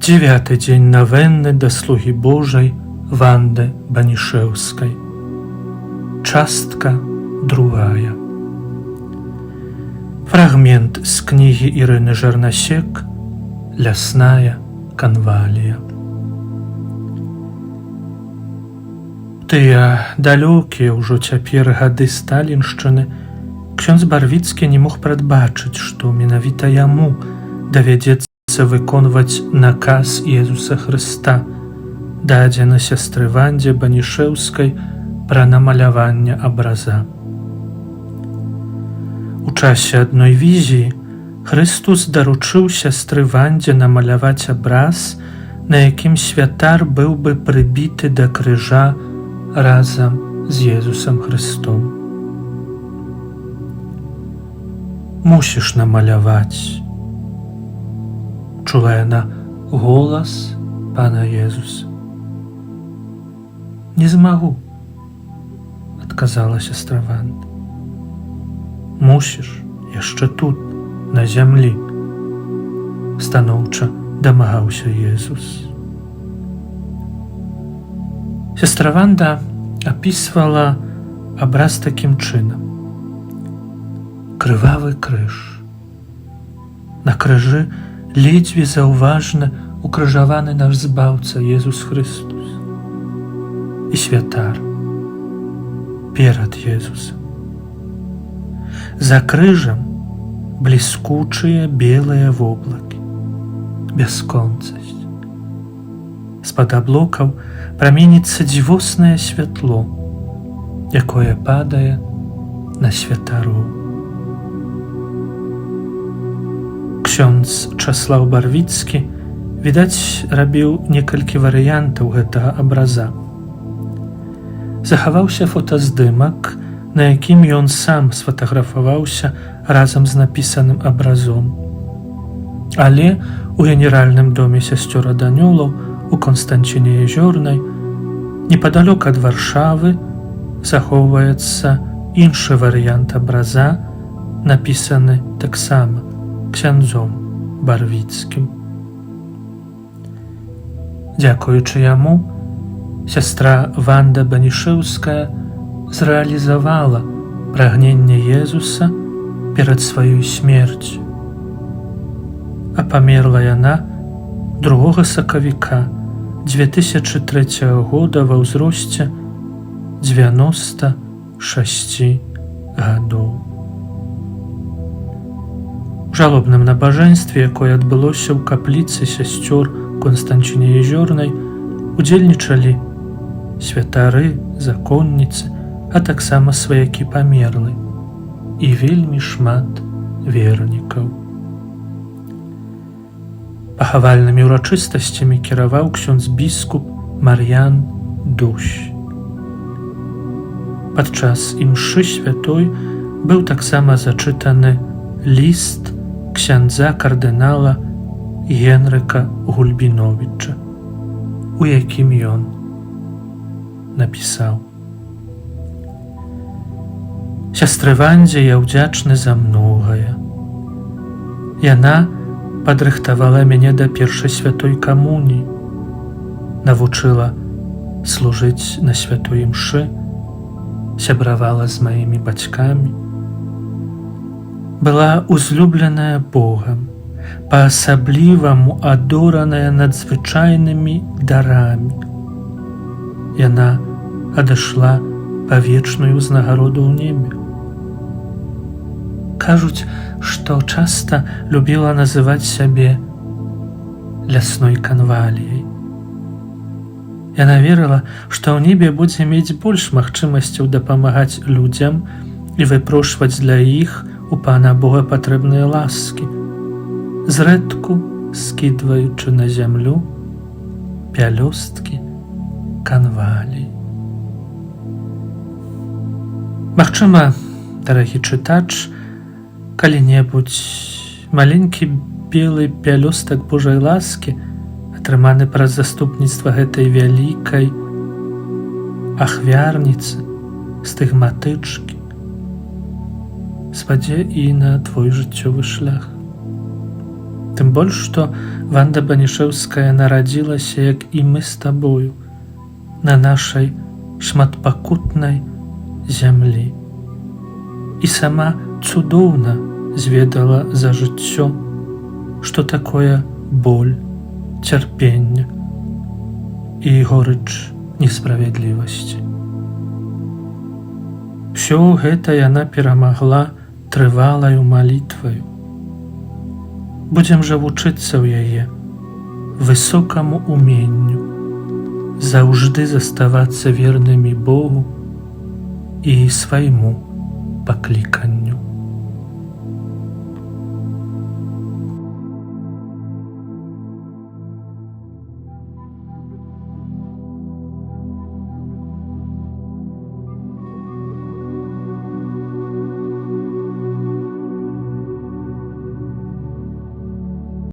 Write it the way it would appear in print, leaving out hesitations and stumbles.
9 дзень навенны да слугі Божай Ванды Банішэўскай. Частка 2. Фрагмент з кнігі Ірыны Жарнасек «Лясная канвалія». Тыя далёкія ўжо цяпер гады сталіншчыны ксёндз Барвіцкі не мог прадбачыць, што менавіта яму давядзецца выконваць наказ Езуса Хрыста, дадзены сястры Вандзе Банішэўскай пра намаляванне абраза. У часе адной візіі Хрыстус даручыў сястры Вандзе намаляваць абраз, на якім святар быў бы прыбіты да крыжа разам з Езусам Хрыстом. «Мусіш намаляваць», — чула яна голас Пана Езуса. «Не змагу», — адказала сястра Ванда. «Мусіш яшчэ тут, на зямлі», — станоўча дамагаўся Езус. Сестра Ванда апісвала абраз такім чынам. Крывавы крыж. На крыжы ледзьве заўважна укрыжаваны наш збаўца Езус Хрыстус і святар перад Езусам. За крыжам бліскучыя белыя воблакі, бясконцасць. З-пад аблокаў праменіцца дзівоснае святло, якое падае на святароў. Ксёндз Часлаў Барвіцкі, відаць, рабіў некалькі варыянтаў гэтага абраза. Захаваўся фотаздымак, на якім ён сам сфотаграфаваўся разам з напісаным абразом. Але у генеральным доме сясцёр Аданёлаў у Констанціне-Язёрнай, непадалёк ад Варшавы, захоўваецца іншы варыянт абраза, напісаны таксама ксяндзом Барвіцкім. Дзякуючы яму, сястра Ванда Банішэўская зрэалізавала прагненне Езуса перад сваёй смерцю. А памерла яна 2 сакавіка 2003 года ва ўзросце 96 гадоў. У жалобным набажэнстве, якое адбылося ў капліцы сясцёр Констанціне-Язёрнай, удзельнічалі святары, законніцы, а таксама сваякі памерлай і вельмі шмат вернікаў. Пахавальнымі ўрачыстасцямі кіраваў ксёндз біскуп Мар'ян Дущ. Падчас імшы святой быў таксама зачытаны ліст ксяндза кардынала Генрыка Гульбіновіча, у якім ён напісаў: «Сястры Вандзе я ўдзячны за многае. Яна падрыхтавала мяне да першай святой камуніі, навучыла служыць на святой імшы, сябравала з маімі бацькамі, была узлюбленая Богам, па-асабліваму адораная надзвычайнымі дарамі. Яна адышла па вечную ўзнагароду ў небе. Кажуць, што часта любіла называць сябе лясной канваліяй. Яна верыла, што ў небе будзе мець больш магчымасцяў дапамагаць людзям і выпрошваць для іх у Пана Бога патрэбныя ласкі, зрэдку скідваючы на зямлю пялёсткі канвалій. Магчыма, дарагі чытач, калі-небудзь маленькі белы пялёстак Божай ласкі, атрыманы праз заступніцтва гэтай вялікай ахвярніцы, стыгматычкі, спадзе і на твой жыццёвы шлях. Тым больш, што Wanda Banishewskaja narodziła się jak i my z Tobою na naszej szmatpakutnej ziemi i sama cudowna zwiedala za życie, что такое боль, cierpienie i gorycz niesprawiedliwości. Все это яна перамагла трывалаю малітваю. Будзем жа вучыцца ў яе высокаму уменню заўжды заставацца вернымі Богу і свайму пакліканню.